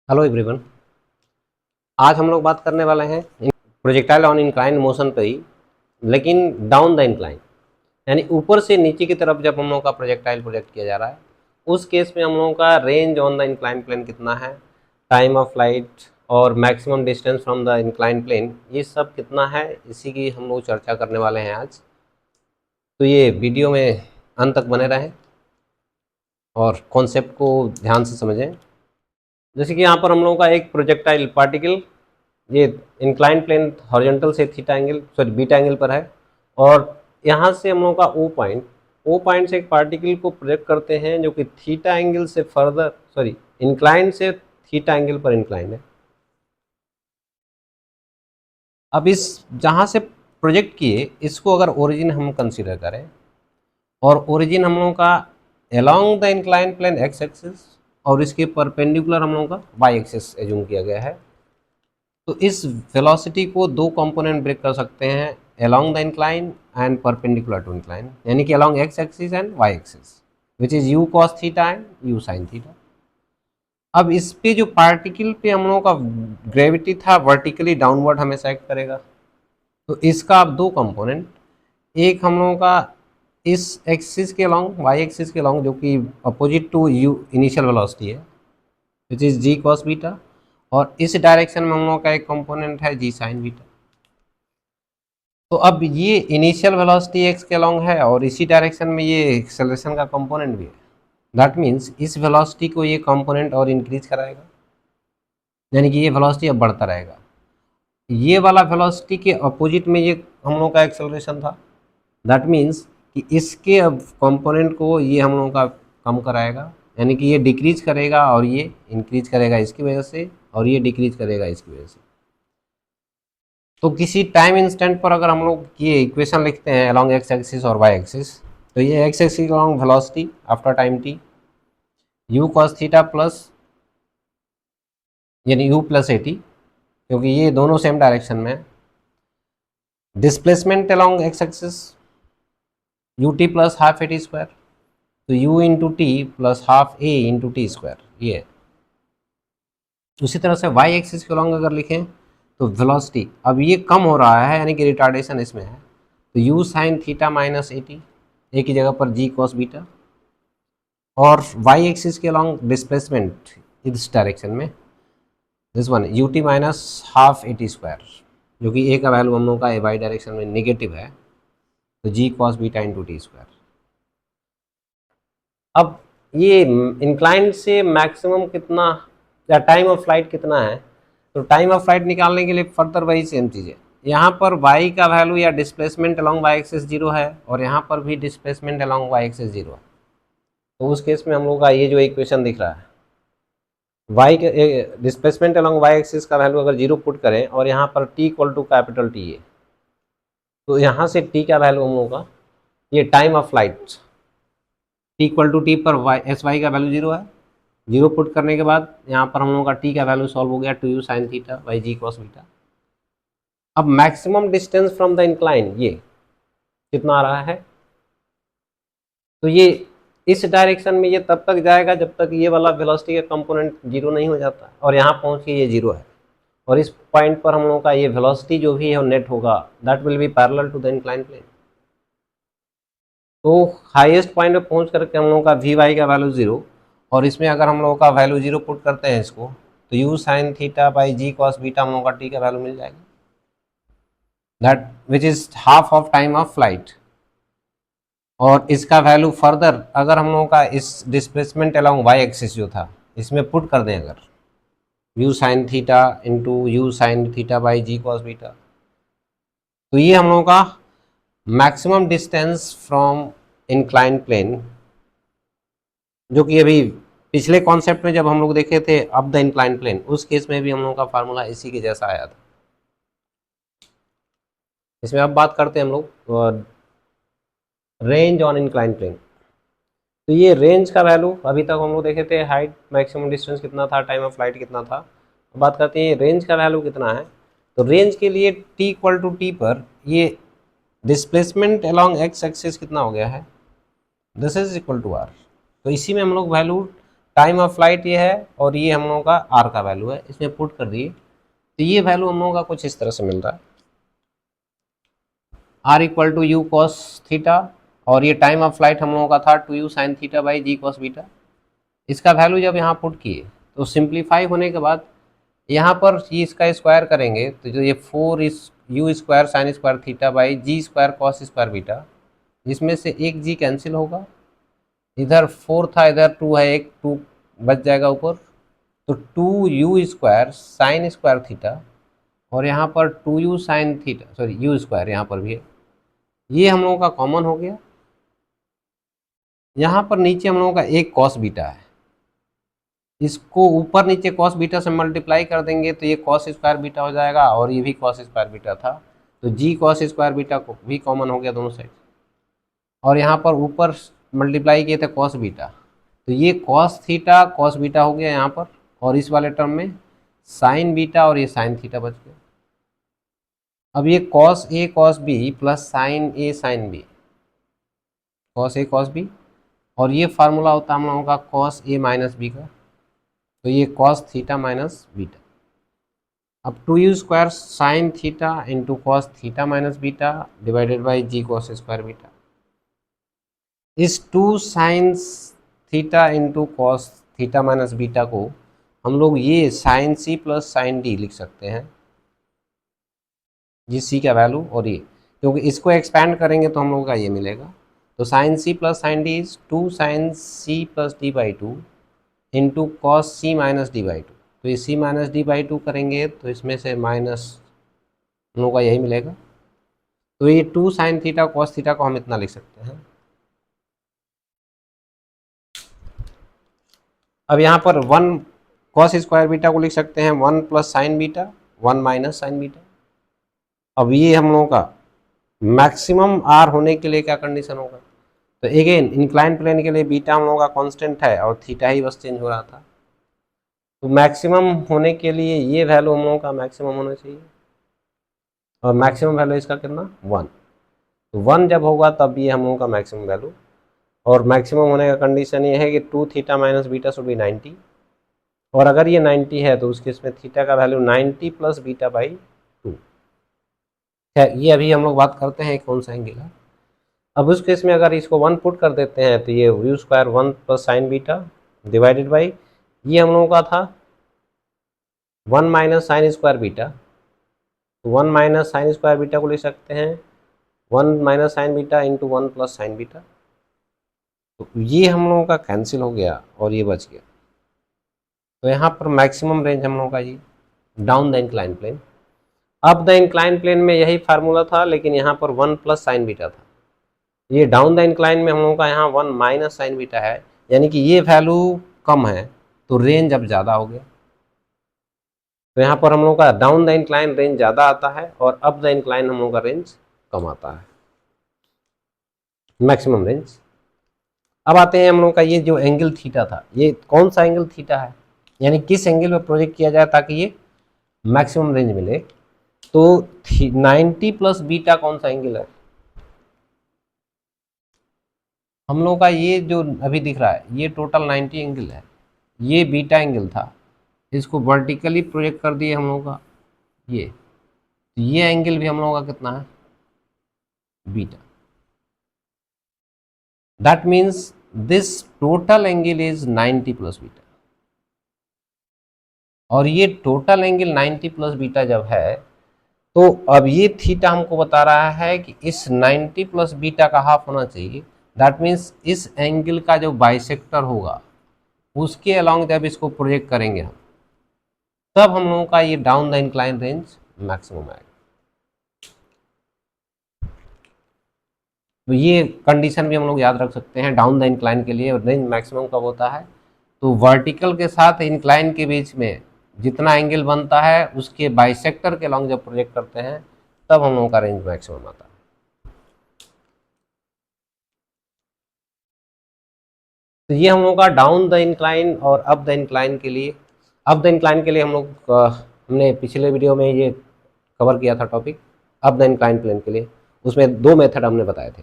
Hello everyone. आज हम लोग बात करने वाले हैं प्रोजेक्टाइल ऑन इंक्लाइन मोशन पे ही, लेकिन डाउन द इंक्लाइन, यानी ऊपर से नीचे की तरफ जब हम लोगों का प्रोजेक्टाइल प्रोजेक्ट किया जा रहा है उस केस में हम लोगों का range on the incline plane कितना है, टाइम ऑफ फ्लाइट और maximum distance from the incline plane, ये सब कितना है, इसी की हम लोग चर्चा करने वाले हैं आज। तो ये वीडियो में अंत तक बने रहें और कॉन्सेप्ट को ध्यान से समझें। जैसे कि यहाँ पर हम लोगों का एक प्रोजेक्टाइल पार्टिकल ये इंक्लाइन प्लेन हॉरिजॉन्टल से थीटा एंगल बीटा एंगल पर है, और यहाँ से हम लोगों का ओ पॉइंट से एक पार्टिकल को प्रोजेक्ट करते हैं जो कि थीटा एंगल से इंक्लाइन से थीटा एंगल पर इंक्लाइन है। अब इस जहाँ से प्रोजेक्ट किए इसको अगर ओरिजिन हम कंसीडर करें, और ओरिजिन हम लोगों का along the incline plane X axis और इसके परपेंडिकुलर हम लोगों का वाई एक्सिस एज्यूम किया गया है, तो इस वेलोसिटी को दो कंपोनेंट ब्रेक कर सकते हैं, along the incline and perpendicular to incline, यानी कि along X axis and Y axis, which is u cos theta and u sine theta. अब इस पे जो पार्टिकल पे हम लोगों का ग्रेविटी था वर्टिकली डाउनवर्ड हमेशा एक्ट करेगा, तो इसका अब दो कंपोनेंट, एक हम लोगों का इस एक्सिस के अलोंग वाई एक्सिस के अलोंग जो कि opposite to u initial velocity है, which is g cos beta, और इस डायरेक्शन में हम लोगों का एक कंपोनेंट है जी साइन बीटा। तो अब ये इनिशियल वेलोसिटी एक्स के अलोंग है और इसी डायरेक्शन में ये एक्सेलरेशन का कंपोनेंट भी है। दैट मीन्स इस वेलोसिटी को ये कंपोनेंट और इंक्रीज कराएगा, यानी कि ये वेलोसिटी अब बढ़ता रहेगा। ये वाला वेलोसिटी के अपोजिट में ये हम लोग का एक्सेलरेशन था, दैट मीन्स कि इसके अब कंपोनेंट को ये हम लोगों का कम कराएगा, यानी कि ये डिक्रीज करेगा और ये इंक्रीज करेगा इसकी वजह से, और ये डिक्रीज करेगा इसकी वजह से। तो किसी टाइम इंस्टेंट पर अगर हम लोग ये इक्वेशन लिखते हैं अलोंग एक्स एक्सिस और वाई एक्सिस, तो ये X axis along velocity after time t u cos theta plus, यानी यू प्लस ए टी, क्योंकि ये दोनों सेम डायरेक्शन में है। Displacement along X axis u t plus half a t square, तो u into t plus half a into t square, ये। उसी तरह से वाई एक्सिस के अलोंग अगर लिखें तो वेलोसिटी अब ये कम हो रहा है, यानी कि रिटार्डेशन इसमें है, तो u sine theta minus a t, a की जगह पर जी कॉस बीटा, और वाई एक्सिस के अलोंग डिस्प्लेसमेंट इस डायरेक्शन में this one u t minus half a t square, जो कि ए का वैल्यू हम लोगों का ए वाई डायरेक्शन में निगेटिव है, तो g cos beta into t square. अब ये इंक्लाइन से मैक्सिमम कितना या टाइम ऑफ फ्लाइट कितना है, तो टाइम ऑफ फ्लाइट निकालने के लिए फर्दर वही सेम चीज़ है। यहाँ पर y का वैल्यू या डिस्प्लेसमेंट अलोंग y एक्सिस 0 है, और यहाँ पर भी डिस्प्लेसमेंट अलोंग y एक्सिस 0 है। तो उस केस में हम लोग का ये जो इक्वेशन दिख रहा है, y के डिस्प्लेसमेंट अलोंग y एक्सिस का वैल्यू अगर 0 पुट करें और यहाँ पर t equal to capital T है, तो यहाँ से t का वैल्यू हम लोग का ये time of flight t equal to T पर एस वाई का वैल्यू 0 है। 0 पुट करने के बाद यहाँ पर हम लोगों का t का वैल्यू सॉल्व हो गया 2u sine theta by g cos beta. अब maximum distance from the incline ये कितना आ रहा है, तो ये इस डायरेक्शन में ये तब तक जाएगा जब तक ये वाला वेलोसिटी का कंपोनेंट 0 नहीं हो जाता, और यहाँ पहुँच के ये 0 है, और इस पॉइंट पर हम लोगों का ये वेलोसिटी जो भी है वो नेट होगा, that will be parallel to the incline plane. तो हाईएस्ट पॉइंट पे पहुंच करके हम लोगों का वी वाई का वैल्यू 0, और इसमें अगर हम लोगों का वैल्यू 0 पुट करते हैं इसको, तो u sine theta by g cos beta हम लोगों का टी का वैल्यू मिल जाएगा, that which is half of time of flight. और इसका वैल्यू फर्दर अगर हम लोगों का इस डिस्प्लेसमेंट अलोंग वाई एक्सिस जो था इसमें पुट कर दें, अगर u sine theta into u sine theta by g cos beta, तो ये हम लोगों का maximum distance from incline plane, जो कि अभी पिछले कॉन्सेप्ट में जब हम लोग देखे थे अप द इंक्लाइन प्लेन, उस केस में भी हम लोगों का फार्मूला इसी के जैसा आया था। इसमें अब बात करते हैं हम लोग रेंज ऑन इंक्लाइन प्लेन। तो ये रेंज का वैल्यू अभी तक हम लोग देखे थे, हाइट मैक्सिमम डिस्टेंस कितना था, टाइम ऑफ फ्लाइट कितना था। अब बात करते हैं रेंज का वैल्यू कितना है। तो रेंज के लिए टी इक्वल टू टी पर ये डिस्प्लेसमेंट अलोंग एक्स एक्सिस कितना हो गया है, this is equal to R. तो इसी में हम लोग वैल्यू टाइम ऑफ फ्लाइट ये है और ये हम लोगों का आर का वैल्यू है, इसमें पुट कर दिए तो ये वैल्यू हम लोगों का कुछ इस तरह से मिल रहा है, R equal to u cos theta, और ये टाइम ऑफ फ्लाइट हम लोगों का था 2u sine theta by g cos beta. इसका वैल्यू जब यहाँ पुट किए तो सिंप्लीफाई होने के बाद यहाँ पर ये इसका स्क्वायर करेंगे तो जो ये 4 इस u square sine square theta by g square cos square beta, जिसमें से एक जी कैंसिल होगा, इधर 4 था इधर 2 है, एक 2 बच जाएगा ऊपर, तो 2u square sine square theta और यहाँ पर 2u sine theta sorry you square यहाँ पर भी है, ये हम लोगों का कॉमन हो गया। यहाँ पर नीचे हम लोगों का एक कॉस बीटा है, इसको ऊपर नीचे कॉस बीटा से मल्टीप्लाई कर देंगे तो ये कॉस स्क्वायर बीटा हो जाएगा और ये भी कॉस स्क्वायर बीटा था, तो जी कॉस स्क्वायर बीटा को भी कॉमन हो गया दोनों साइड, और यहाँ पर ऊपर मल्टीप्लाई किए थे कॉस बीटा, तो ये कॉस थीटा कॉस बीटा हो गया यहाँ पर, और इस वाले टर्म में साइन बीटा और ये साइन थीटा बच गया। अब ये cos A cos B plus sign A sine B, cos A cos B, और ये फार्मूला होता है हम लोगों का कॉस ए माइनस बी का, तो ये कॉस थीटा माइनस बीटा। अब 2u square sine theta into cos theta minus beta divided by g cos square beta, इस 2 sine theta into cos theta minus beta को हम लोग ये sine C plus sine D लिख सकते हैं, ये सी का वैल्यू, और ये क्योंकि इसको एक्सपैंड करेंगे तो हम लोगों का ये मिलेगा, तो sine C plus sine D is 2 sine C plus D by 2 into cos C minus D by 2, तो ये सी माइनस डी बाई 2 करेंगे तो इसमें से माइनस हम लोगों का यही मिलेगा, तो ये 2 साइन थीटा कॉस थीटा को हम इतना लिख सकते हैं। अब यहाँ पर 1 कॉस स्क्वायर बीटा को लिख सकते हैं 1 plus sine beta 1 minus sine beta. अब ये हम लोगों का मैक्सिमम आर होने के लिए क्या कंडीशन होगा, तो अगेन इंक्लाइन प्लेन के लिए बीटा हम लोगों का कांस्टेंट है और थीटा ही बस चेंज हो रहा था, तो मैक्सिमम होने के लिए ये वैल्यू हम लोगों का मैक्सिमम होना चाहिए, और मैक्सिमम वैल्यू इसका कितना 1, तो 1 जब होगा तब ये हम लोगों का मैक्सिमम वैल्यू, और मैक्सिमम होने का कंडीशन ये है कि 2 theta minus beta should be 90, और अगर ये 90 है तो उसके इसमें थीटा का वैल्यू 90 प्लस बीटा बाई 2। ये अभी हम लोग बात करते हैं कौन सा एंगल है। अब उस केस में अगर इसको 1 पुट कर देते हैं तो ये you square 1 plus sine beta divided by ये हम लोगों का था 1 माइनस साइन स्क्वायर बीटा, तो 1 माइनस साइन स्क्वायर बीटा को लिख सकते हैं 1 minus sine beta into 1 plus sine beta, तो ये हम लोगों का कैंसिल हो गया और ये बच गया, तो यहाँ पर मैक्सिमम रेंज हम लोगों का ये down the incline plane. Up the incline plane में यही फार्मूला था लेकिन यहाँ पर 1 प्लस साइन बीटा था, ये डाउन द इंक्लाइन में हम लोगों का यहाँ 1 माइनस साइन बीटा है, यानी कि ये वैल्यू कम है तो रेंज अब ज़्यादा हो गया, तो यहाँ पर हम लोगों का डाउन द इंक्लाइन रेंज ज़्यादा आता है और अप द इंक्लाइन हम लोगों का रेंज कम आता है, मैक्सिमम रेंज। अब आते हैं हम लोगों का ये जो एंगल थीटा था, ये कौन सा एंगल थीटा है, यानी किस एंगल में प्रोजेक्ट किया जाए ताकि ये मैक्सिमम रेंज मिले, तो 90 प्लस बीटा कौन सा एंगल है, हम लोगों का ये जो अभी दिख रहा है ये टोटल 90 एंगल है, ये बीटा एंगल था, इसको वर्टिकली प्रोजेक्ट कर दिए हम लोगों का ये एंगल भी हम लोगों का कितना है beta, that means this total angle is 90 plus beta, और ये टोटल एंगल 90 प्लस बीटा जब है तो अब ये थीटा हमको बता रहा है कि इस 90 प्लस बीटा का हाफ होना चाहिए, दैट मीन्स इस एंगल का जो बाइसेक्टर होगा उसके अलोंग जब इसको प्रोजेक्ट करेंगे हम तब हम लोगों का ये down the incline range maximum आएगा। तो ये कंडीशन भी हम लोग याद रख सकते हैं डाउन द इंक्लाइन के लिए रेंज मैक्सिमम कब होता है, तो वर्टिकल के साथ इंक्लाइन के बीच में जितना एंगल बनता है उसके बाइसेक्टर के अलोंग जब प्रोजेक्ट करते हैं तब हम लोगों का रेंज मैक्सिमम आता है। तो ये हम लोगों का डाउन द इंक्लाइन और अप द इंक्लाइन के लिए, अप द इंक्लाइन के लिए हम लोग हमने पिछले वीडियो में ये कवर किया था topic up the incline plane के लिए, उसमें 2 मेथड हमने बताए थे,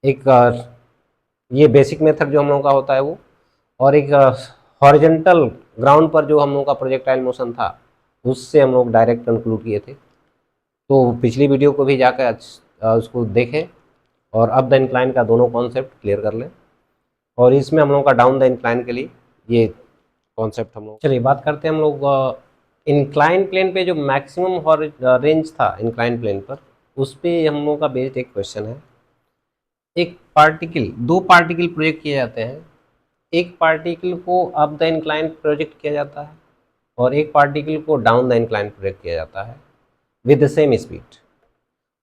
एक ये बेसिक मेथड जो हम लोगों का होता है वो, और एक हॉरिजेंटल ग्राउंड पर जो हम लोगों का प्रोजेक्टाइल मोशन था उससे हम लोग डायरेक्ट कंक्लूड किए थे। तो पिछली वीडियो को भी जाकर उसको देखें और अप द इंक्लाइन का दोनों कॉन्सेप्ट क्लियर कर लें। और इसमें हम लोगों का डाउन द इंक्लाइन के लिए ये कॉन्सेप्ट हम लोग, चलिए बात करते हैं हम लोग इंक्लाइन प्लेन पे जो मैक्सिमम रेंज था इंक्लाइन प्लेन पर, उस पर हम लोगों का बेस्ड एक क्वेश्चन है। एक पार्टिकल, दो पार्टिकल प्रोजेक्ट किए जाते हैं, एक पार्टिकल को अप द इंक्लाइन प्रोजेक्ट किया जाता है और एक पार्टिकल को डाउन द इंक्लाइन प्रोजेक्ट किया जाता है विद द सेम स्पीड।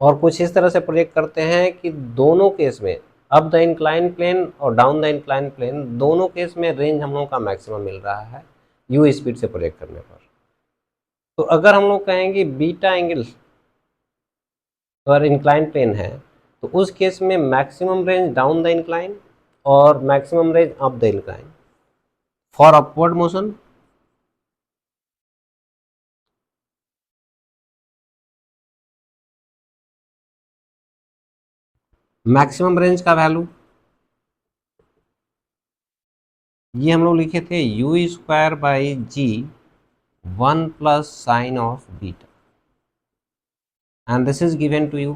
और कुछ इस तरह से प्रोजेक्ट करते हैं कि दोनों केस में, अप द इंक्लाइन प्लेन और डाउन द इंक्लाइन प्लेन, दोनों केस में रेंज हम लोगों का मैक्सिमम मिल रहा है यू स्पीड से प्रोजेक्ट करने पर। तो अगर हम लोग कहेंगे बीटा एंगल अगर इंक्लाइन प्लेन है तो उस केस में maximum range down the incline और maximum range up the incline. For upward motion maximum range का वैल्यू ये हम लोग लिखे थे u square by g 1 plus sine of beta and this is given to u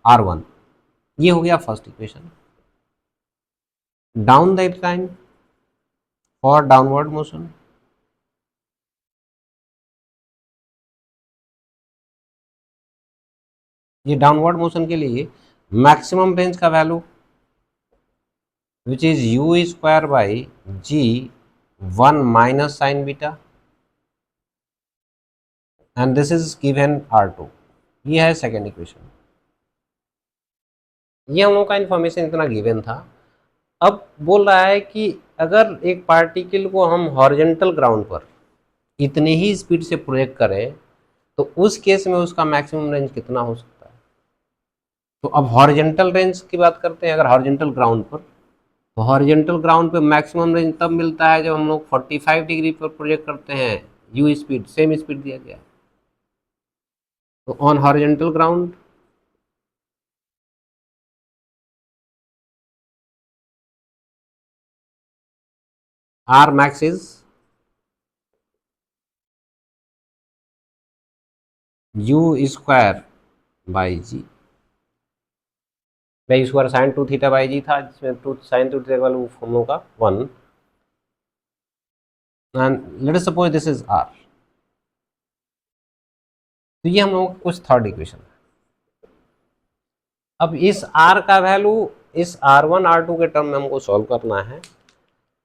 R1। ये हो गया first equation. Down the incline for downward motion ये डाउनवर्ड मोशन के लिए मैक्सिमम रेंज का value which is u square by g 1 minus sine beta and this is given R2। ये है second equation. ये हम लोग का इंफॉर्मेशन इतना गिवन था। अब बोल रहा है कि अगर एक पार्टिकल को हम हॉरिजेंटल ग्राउंड पर इतनी ही स्पीड से प्रोजेक्ट करें तो उस केस में उसका मैक्सिमम रेंज कितना हो सकता है। तो अब हॉरिजेंटल रेंज की बात करते हैं। अगर हॉरिजेंटल ग्राउंड पर, तो हॉरिजेंटल ग्राउंड पे मैक्सिमम रेंज तब मिलता है जब हम लोग 45 डिग्री पर प्रोजेक्ट करते हैं, यू स्पीड सेम स्पीड दिया गया है। तो on horizontal ground R max is u square by g, भाई square sine 2 theta by g था जिसमें टू साइन 2 थीटा का वैल्यू हम लोग का 1 and let us suppose this is R. तो ये हम लोगों का कुछ थर्ड इक्वेशन है। अब इस आर का वैल्यू इस R1 R2 के टर्म में हमको सॉल्व करना है।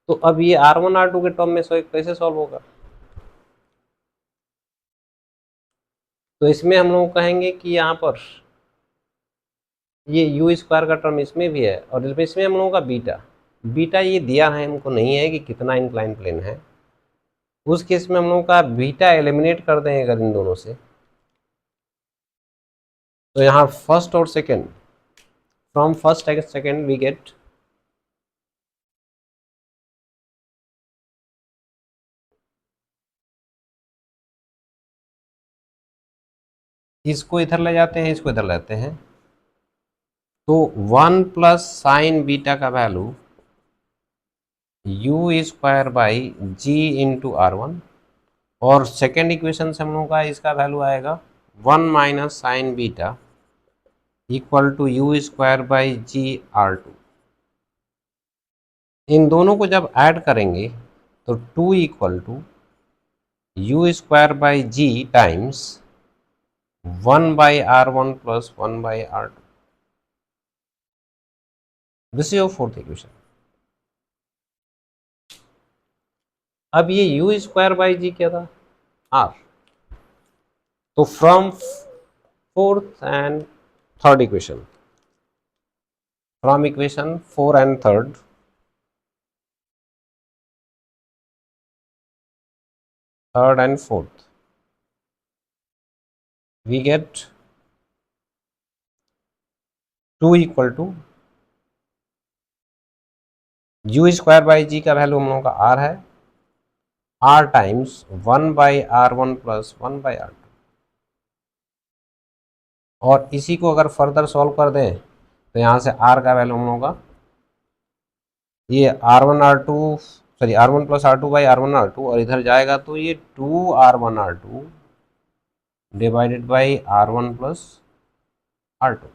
तो अब ये R1 R2 के टर्म में कैसे सॉल्व होगा। तो इसमें हम लोग कहेंगे कि यहाँ पर ये यू स्क्वायर का टर्म इसमें भी है और इसमें हम लोगों का बीटा, बीटा ये दिया है हमको नहीं है कि कितना इंक्लाइन प्लेन है। उस केस में हम लोगों का बीटा एलिमिनेट कर देंगे अगर इन दोनों से, तो यहाँ फर्स्ट और second, from first and second we get इसको इधर ले जाते हैं, इसको इधर लेते हैं। तो 1 प्लस साइन बीटा का value u square by g into R1 और सेकेंड इक्वेशन से हम लोगों का इसका वैल्यू आएगा 1 minus sine beta equal to u square by g R2। इन दोनों को जब ऐड करेंगे तो 2 equal to u square by g times 1 by R1 plus 1 by R2। This is your fourth equation. अब ये यू स्क्वायर बाई जी क्या था, आर। तो from fourth and third equation, from equation 4 and third and fourth we get 2 equal to u square by g का value हम लोगों का R है, R times 1 by R1 plus 1 by R2। और इसी को अगर फर्दर सॉल्व कर दें तो यहाँ से आर का वैल्यू हम लोगों का ये R1 R2 sorry R1 plus R2 by R1 R2, और इधर जाएगा तो ये 2R1 R2 divided by R1 plus R2।